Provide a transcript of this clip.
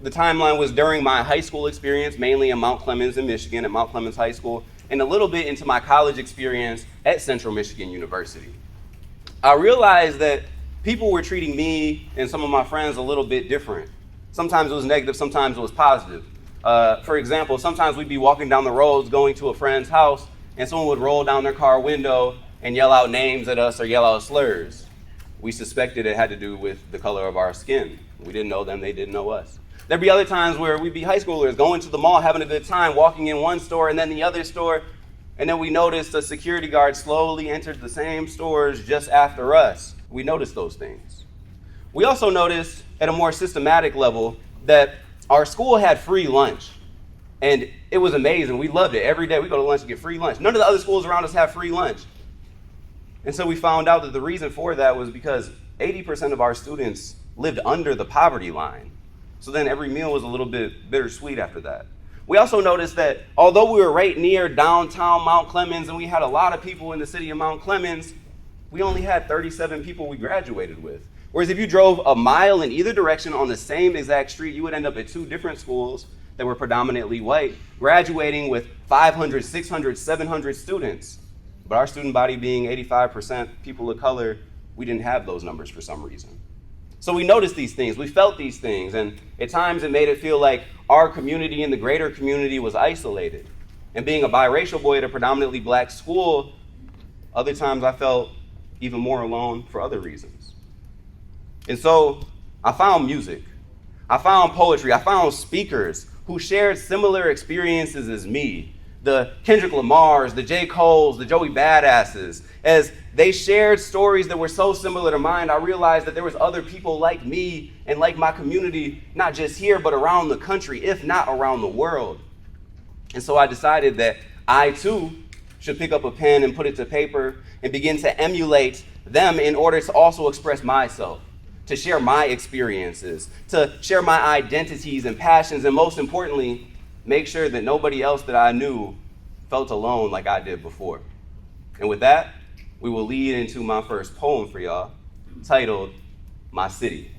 The timeline was during my high school experience, mainly in Mount Clemens in Michigan, at Mount Clemens High School, and a little bit into my college experience at Central Michigan University. I realized that people were treating me and some of my friends a little bit different. Sometimes it was negative, sometimes it was positive. For example, sometimes we'd be walking down the roads going to a friend's house, and someone would roll down their car window and yell out names at us or yell out slurs. We suspected it had to do with the color of our skin. We didn't know them, they didn't know us. There'd be other times where we'd be high schoolers going to the mall, having a good time, walking in one store and then the other store, and then we noticed a security guard slowly entered the same stores just after us. We noticed those things. We also noticed at a more systematic level that our school had free lunch. And it was amazing. We loved it. Every day we go to lunch and get free lunch. None of the other schools around us have free lunch. And so we found out that the reason for that was because 80% of our students lived under the poverty line. So then every meal was a little bit bittersweet after that. We also noticed that although we were right near downtown Mount Clemens and we had a lot of people in the city of Mount Clemens, we only had 37 people we graduated with. Whereas if you drove a mile in either direction on the same exact street, you would end up at two different schools that were predominantly white, graduating with 500, 600, 700 students. But our student body being 85% people of color, we didn't have those numbers for some reason. So we noticed these things, we felt these things, and at times it made it feel like our community and the greater community was isolated. And being a biracial boy at a predominantly black school, other times I felt even more alone for other reasons. And so I found music, I found poetry, I found speakers who shared similar experiences as me. The Kendrick Lamars, the J. Coles, the Joey Badasses. As they shared stories that were so similar to mine, I realized that there was other people like me and like my community, not just here, but around the country, if not around the world. And so I decided that I too should pick up a pen and put it to paper and begin to emulate them in order to also express myself, to share my experiences, to share my identities and passions, and most importantly, make sure that nobody else that I knew felt alone like I did before. And with that, we will lead into my first poem for y'all, titled, My City.